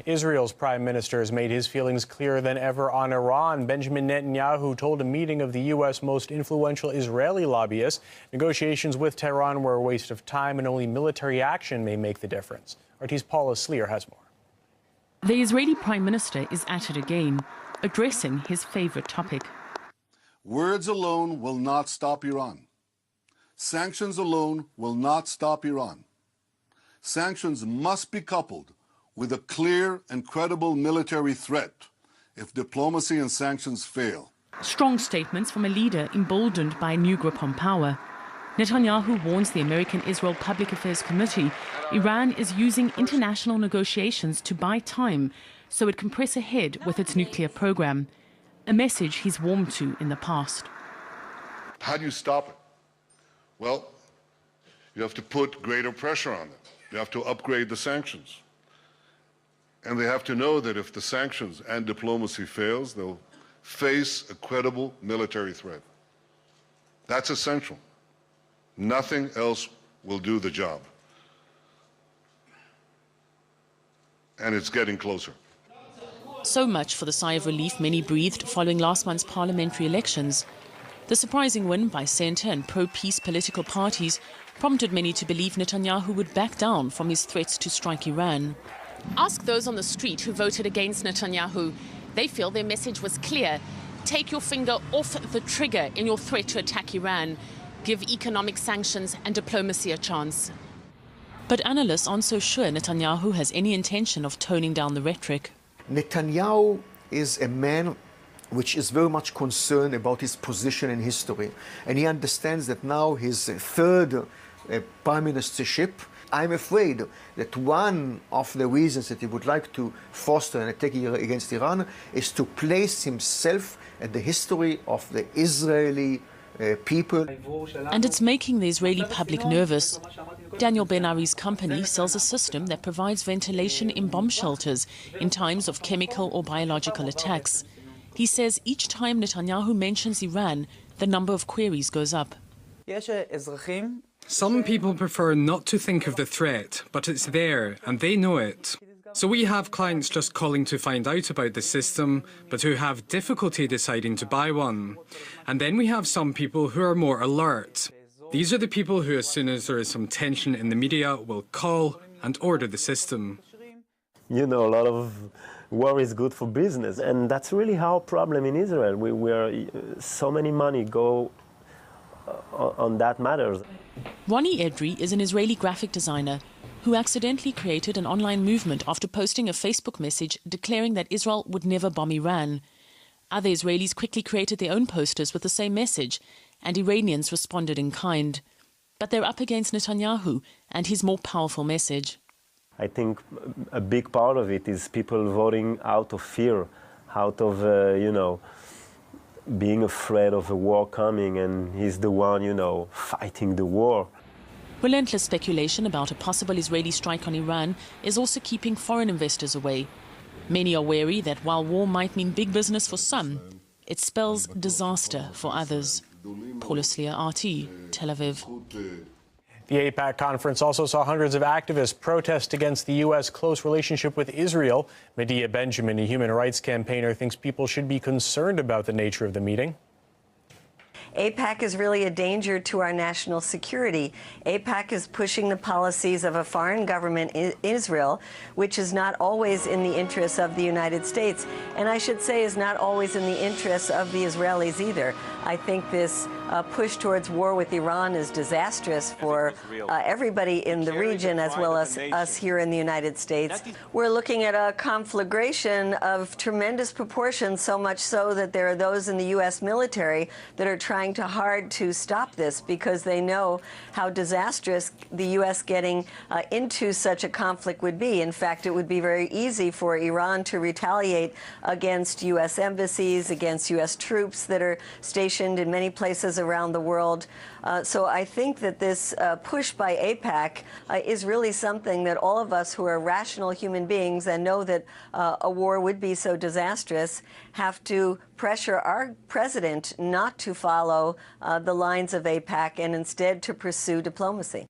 Israel's prime minister has made his feelings clearer than ever on Iran. Benjamin Netanyahu told a meeting of the U.S. most influential Israeli lobbyists negotiations with Tehran were a waste of time and only military action may make the difference. RT's Paula Sleer has more. The Israeli prime minister is at it again, addressing his favorite topic. Words alone will not stop Iran. Sanctions alone will not stop Iran. Sanctions must be coupled with a clear and credible military threat if diplomacy and sanctions fail. Strong statements from a leader emboldened by a new grip on power. Netanyahu warns the American-Israel Public Affairs Committee Iran is using international negotiations to buy time so it can press ahead with its nuclear program, a message he's warmed to in the past. How do you stop it? Well, you have to put greater pressure on them. You have to upgrade the sanctions. And they have to know that if the sanctions and diplomacy fails, they'll face a credible military threat. That's essential. Nothing else will do the job. And it's getting closer. So much for the sigh of relief many breathed following last month's parliamentary elections. The surprising win by centre and pro-peace political parties prompted many to believe Netanyahu would back down from his threats to strike Iran. Ask those on the street who voted against Netanyahu. They feel their message was clear. Take your finger off the trigger in your threat to attack Iran. Give economic sanctions and diplomacy a chance. But analysts aren't so sure Netanyahu has any intention of toning down the rhetoric. Netanyahu is a man which is very much concerned about his position in history. And he understands that now his third prime ministership, I'm afraid that one of the reasons that he would like to foster an attack against Iran is to place himself at the history of the Israeli people. And it's making the Israeli public nervous. Daniel Ben-Ari's company sells a system that provides ventilation in bomb shelters in times of chemical or biological attacks. He says each time Netanyahu mentions Iran, the number of queries goes up. Some people prefer not to think of the threat, but it's there and they know it. So we have clients just calling to find out about the system, but who have difficulty deciding to buy one. And then we have some people who are more alert. These are the people who, as soon as there is some tension in the media, will call and order the system. You know, a lot of war is good for business, and that's really our problem in Israel. We are so many money go on that matters. Ronnie Edry is an Israeli graphic designer who accidentally created an online movement after posting a Facebook message declaring that Israel would never bomb Iran. Other Israelis quickly created their own posters with the same message, and Iranians responded in kind. But they're up against Netanyahu and his more powerful message. I think a big part of it is people voting out of fear, out of, being afraid of a war coming, and he's the one, fighting the war. Relentless speculation about a possible Israeli strike on Iran is also keeping foreign investors away. Many are wary that while war might mean big business for some, it spells disaster for others. Paula Sleer, RT, Tel Aviv. The AIPAC conference also saw hundreds of activists protest against the U.S. close relationship with Israel. Medea Benjamin, a human rights campaigner, thinks people should be concerned about the nature of the meeting. AIPAC is really a danger to our national security. AIPAC is pushing the policies of a foreign government, Israel, which is not always in the interests of the United States, and I should say is not always in the interests of the Israelis either. I think this push towards war with Iran is disastrous for everybody in the region as well as us here in the United States. We're looking at a conflagration of tremendous proportions, so much so that there are those in the U.S. military that are trying hard to stop this because they know how disastrous the U.S. getting into such a conflict would be. In fact, it would be very easy for Iran to retaliate against U.S. embassies, against U.S. troops that are stationed in many places around the world. So I think that this push by AIPAC is really something that all of us who are rational human beings and know that a war would be so disastrous have to pressure our president not to follow the lines of AIPAC and instead to pursue diplomacy.